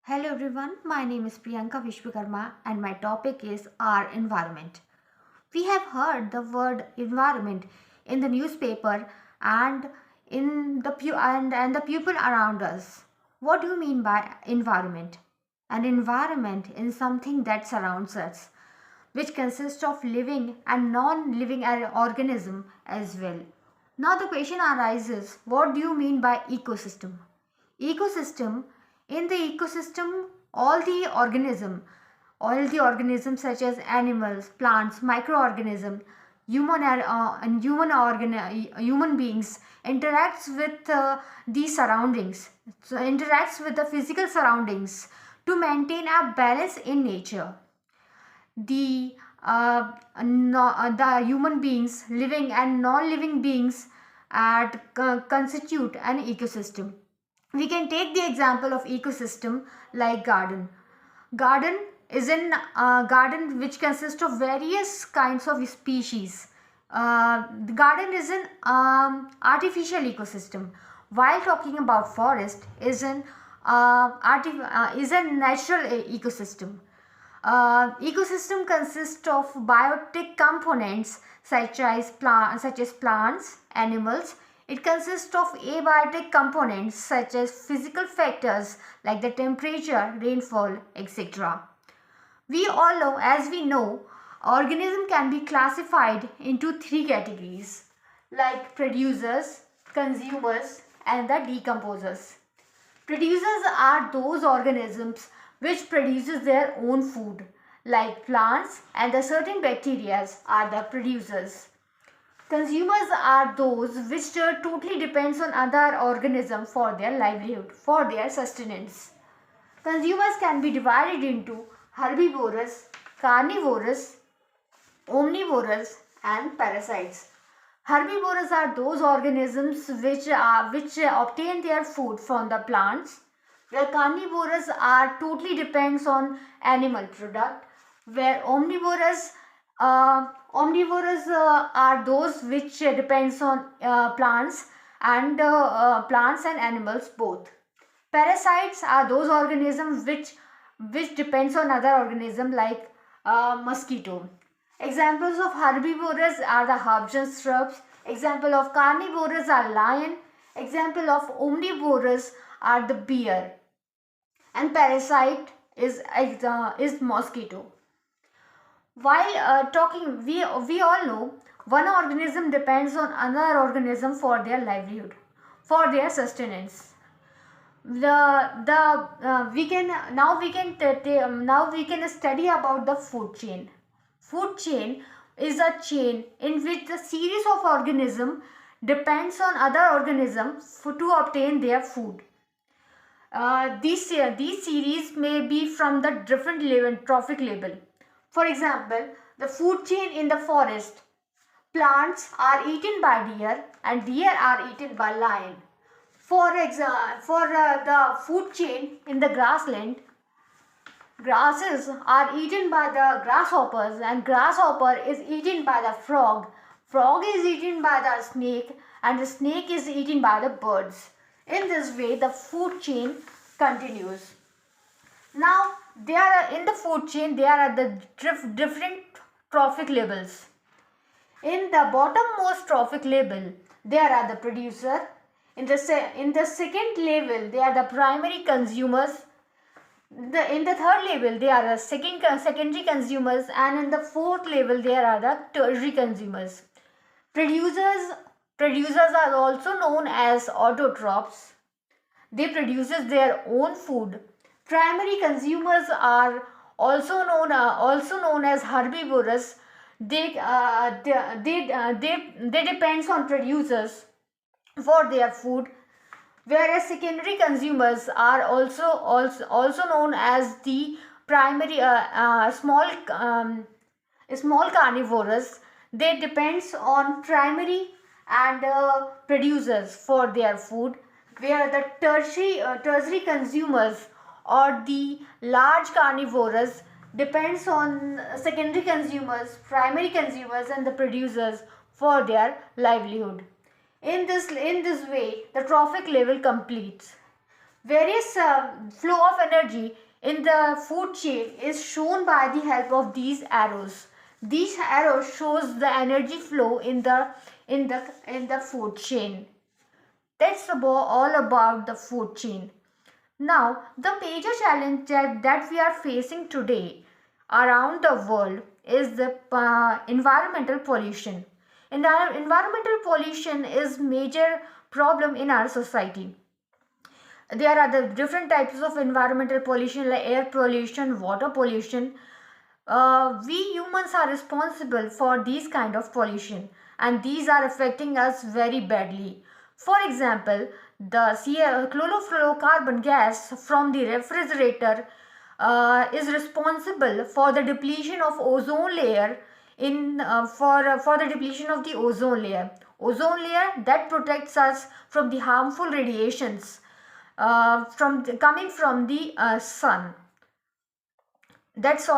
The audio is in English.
Hello everyone, my name is Priyanka Vishwakarma and my topic is our environment. We have heard the word environment in the newspaper and and the people around us. What do you mean by environment? An environment is something that surrounds us, which consists of living and non-living organism as well. Now the question arises, what do you mean by ecosystem? Ecosystem, in the ecosystem, all the organisms such as animals, plants, microorganisms, human beings interacts with the surroundings, so interacts with the physical surroundings to maintain a balance in nature. The the human beings, living and non-living beings, constitute an ecosystem. We can take the example of ecosystem like garden is an garden which consists of various kinds of species. The garden is an artificial ecosystem, while talking about forest is a natural ecosystem. Ecosystem consists of biotic components such as plants, animals. It consists of abiotic components such as physical factors like the temperature, rainfall, etc. We all know, as we know, organism can be classified into three categories like producers, consumers, and the decomposers. Producers are those organisms which produces their own food, like plants, and the certain bacteria are the producers. Consumers are those which totally depends on other organisms for their livelihood, for their sustenance. Consumers can be divided into herbivorous, carnivorous, omnivorous, and parasites. Herbivores are those organisms which obtain their food from the plants, where carnivores are totally depends on animal product, where omnivorous are those which depends on plants and animals both. Parasites are those organisms which depends on other organism like mosquito. Examples of herbivores are the herbs and shrubs. Example of carnivores are lion. Example of omnivorous are the bear. And parasite is mosquito. While we all know one organism depends on another organism for their livelihood, for their sustenance. Now we can study about the food chain. Food chain is a chain in which the series of organism depends on other organism to obtain their food. These series may be from the different level, trophic level. For example, the food chain in the forest. Plants are eaten by deer and deer are eaten by lion. For the food chain in the grassland, grasses are eaten by the grasshoppers and grasshopper is eaten by the frog. Frog is eaten by the snake and the snake is eaten by the birds. In this way, the food chain continues. Now, in the food chain, there are the different trophic levels. In the bottommost trophic level, there are the producer. In the second level, they are the primary consumers. In the third level, they are the secondary consumers, and in the fourth level, there are the tertiary consumers. Producers are also known as autotrophs. They produce their own food. Primary consumers are also known as herbivorous. They depends on producers for their food, whereas secondary consumers are also known as the primary small carnivores. They depends on primary and producers for their food, where the tertiary consumers or the large carnivores depends on secondary consumers, primary consumers, and the producers for their livelihood. In this way, the trophic level completes. Various flow of energy in the food chain is shown by the help of these arrows. These arrows shows the energy flow in the food chain. That's all about the food chain. Now, the major challenge that we are facing today around the world is the environmental pollution. And our environmental pollution is major problem in our society. There are the different types of environmental pollution like air pollution, water pollution. We humans are responsible for these kind of pollution, and these are affecting us very badly. For example, the chlorofluorocarbon gas from the refrigerator is responsible for the depletion of ozone layer for the depletion of the ozone layer that protects us from the harmful radiations coming from the sun. That's all.